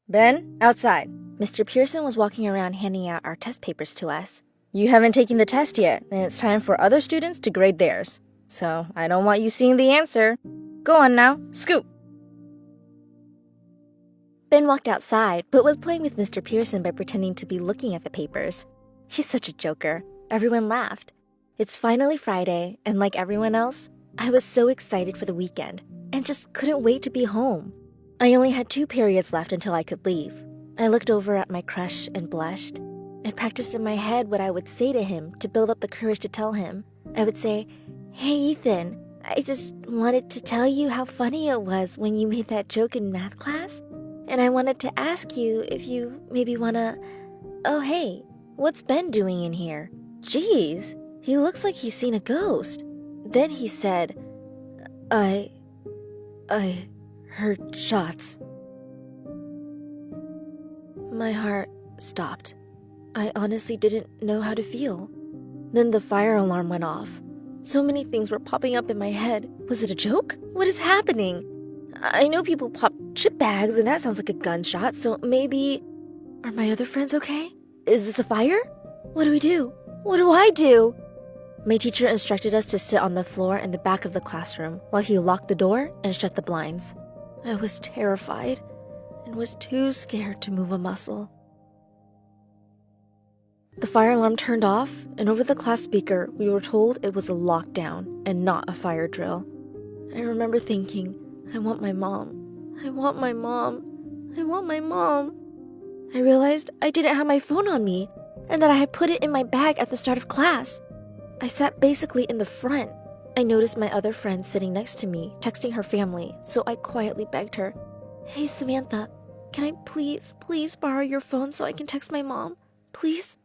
Ben, outside. Mr. Pearson was walking around handing out our test papers to us. You haven't taken the test yet, and it's time for other students to grade theirs. So I don't want you seeing the answer. Go on now, scoop. Ben walked outside, but was playing with Mr. Pearson by pretending to be looking at the papers. He's such a joker. Everyone laughed. It's finally Friday, and like everyone else, I was so excited for the weekend and just couldn't wait to be home. I only had 2 periods left until I could leave. I looked over at my crush and blushed. I practiced in my head what I would say to him to build up the courage to tell him. I would say, "Hey Ethan, I just wanted to tell you how funny it was when you made that joke in math class. And I wanted to ask you if you maybe wanna... Oh hey, what's Ben doing in here? Jeez, he looks like he's seen a ghost." Then he said, I heard shots. My heart stopped. I honestly didn't know how to feel. Then the fire alarm went off. So many things were popping up in my head. Was it a joke? What is happening? I know people pop chip bags and that sounds like a gunshot, so maybe... Are my other friends okay? Is this a fire? What do we do? What do I do? My teacher instructed us to sit on the floor in the back of the classroom while he locked the door and shut the blinds. I was terrified and was too scared to move a muscle. The fire alarm turned off, and over the class speaker, we were told it was a lockdown and not a fire drill. I remember thinking, I want my mom. I want my mom. I want my mom. I realized I didn't have my phone on me and that I had put it in my bag at the start of class. I sat basically in the front. I noticed my other friend sitting next to me, texting her family, so I quietly begged her, "Hey Samantha, can I please borrow your phone so I can text my mom? Please?"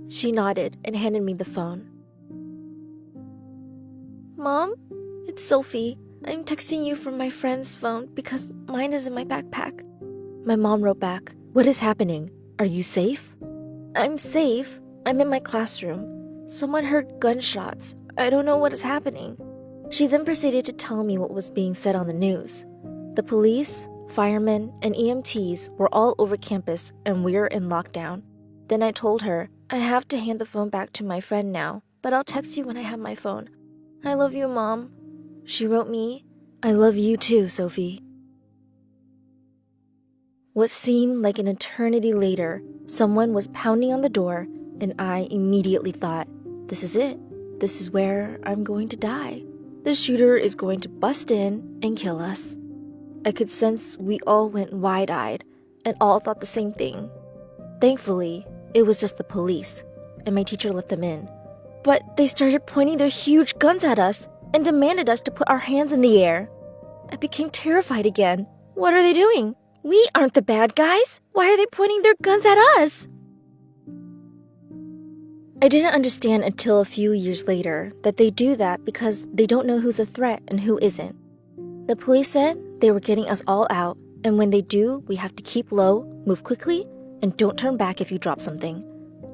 She nodded and handed me the phone. "Mom, it's Sophie. I'm texting you from my friend's phone because mine is in my backpack." My mom wrote back, "What is happening? Are you safe?" "I'm safe. I'm in my classroom. Someone heard gunshots. I don't know what is happening." She then proceeded to tell me what was being said on the news. The police, firemen, and EMTs were all over campus and we're in lockdown. Then I told her, "I have to hand the phone back to my friend now, but I'll text you when I have my phone. I love you, Mom." She wrote me, "I love you too, Sophie." What seemed like an eternity later, someone was pounding on the door, and I immediately thought, this is it. This is where I'm going to die. The shooter is going to bust in and kill us. I could sense we all went wide-eyed and all thought the same thing. Thankfully, it was just the police, and my teacher let them in. But they started pointing their huge guns at us and demanded us to put our hands in the air. I became terrified again. What are they doing? We aren't the bad guys. Why are they pointing their guns at us? I didn't understand until a few years later that they do that because they don't know who's a threat and who isn't. The police said they were getting us all out, and when they do, we have to keep low, move quickly, and don't turn back if you drop something.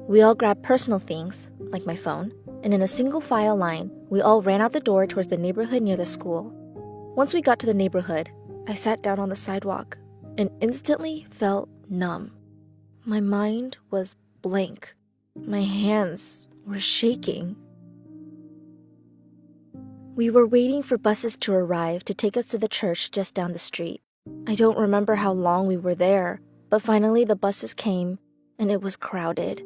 We all grabbed personal things, like my phone, and in a single file line, we all ran out the door towards the neighborhood near the school. Once we got to the neighborhood, I sat down on the sidewalk and instantly felt numb. My mind was blank. My hands were shaking. We were waiting for buses to arrive to take us to the church just down the street. I don't remember how long we were there, but finally the buses came and it was crowded.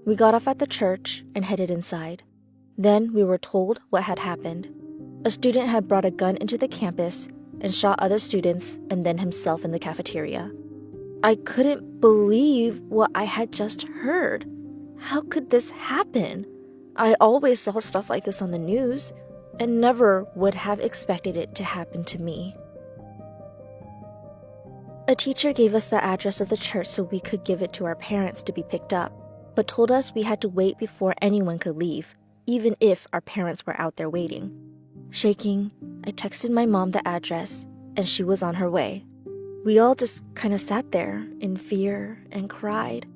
We got off at the church and headed inside. Then we were told what had happened. A student had brought a gun into the campus and shot other students and then himself in the cafeteria. I couldn't believe what I had just heard. How could this happen? I always saw stuff like this on the news and never would have expected it to happen to me. A teacher gave us the address of the church so we could give it to our parents to be picked up, but told us we had to wait before anyone could leave, even if our parents were out there waiting. Shaking, I texted my mom the address, and she was on her way. We all just kind of sat there in fear and cried,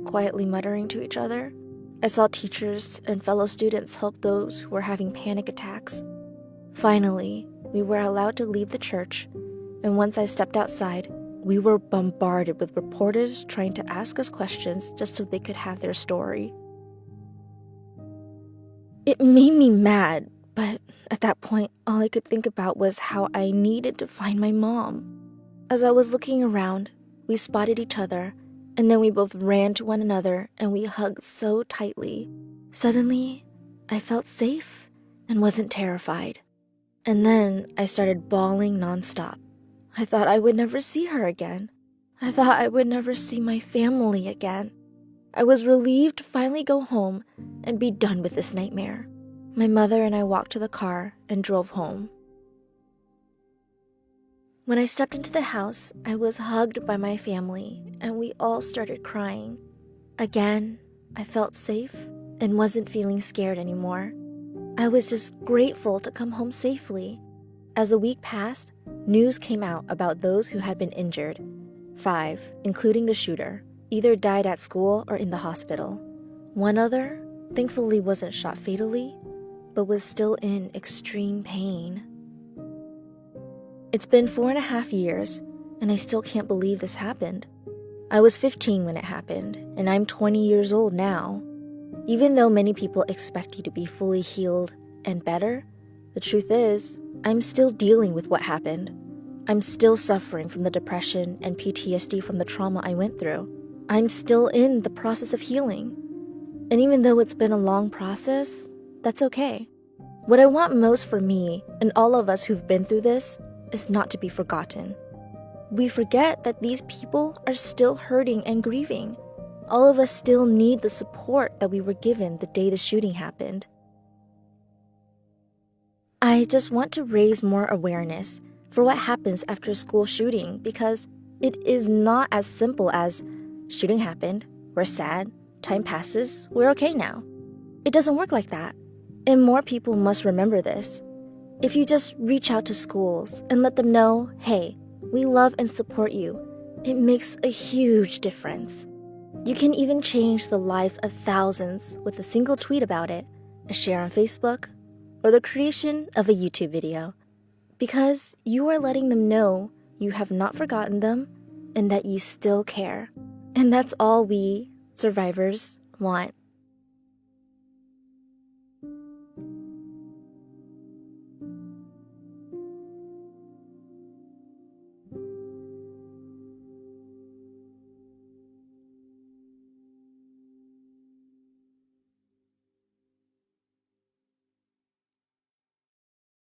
quietly muttering to each other. I saw teachers and fellow students help those who were having panic attacks. Finally, we were allowed to leave the church, and once I stepped outside, we were bombarded with reporters trying to ask us questions just so they could have their story. It made me mad, but at that point, all I could think about was how I needed to find my mom. As I was looking around, we spotted each other, and then we both ran to one another and we hugged so tightly. Suddenly, I felt safe and wasn't terrified. And then I started bawling nonstop. I thought I would never see her again. I thought I would never see my family again. I was relieved to finally go home and be done with this nightmare. My mother and I walked to the car and drove home. When I stepped into the house, I was hugged by my family and we all started crying. Again, I felt safe and wasn't feeling scared anymore. I was just grateful to come home safely. As the week passed, news came out about those who had been injured. 5, including the shooter, either died at school or in the hospital. One other, thankfully, wasn't shot fatally, but was still in extreme pain. It's been 4.5 years, and I still can't believe this happened. I was 15 when it happened, and I'm 20 years old now. Even though many people expect you to be fully healed and better, the truth is, I'm still dealing with what happened. I'm still suffering from the depression and PTSD from the trauma I went through. I'm still in the process of healing. And even though it's been a long process, that's okay. What I want most for me and all of us who've been through this is not to be forgotten. We forget that these people are still hurting and grieving. All of us still need the support that we were given the day the shooting happened. I just want to raise more awareness for what happens after a school shooting because it is not as simple as shooting happened, we're sad, time passes, we're okay now. It doesn't work like that, and more people must remember this. If you just reach out to schools and let them know, hey, we love and support you, it makes a huge difference. You can even change the lives of thousands with a single tweet about it, a share on Facebook, or the creation of a YouTube video. Because you are letting them know you have not forgotten them and that you still care. And that's all we, survivors, want.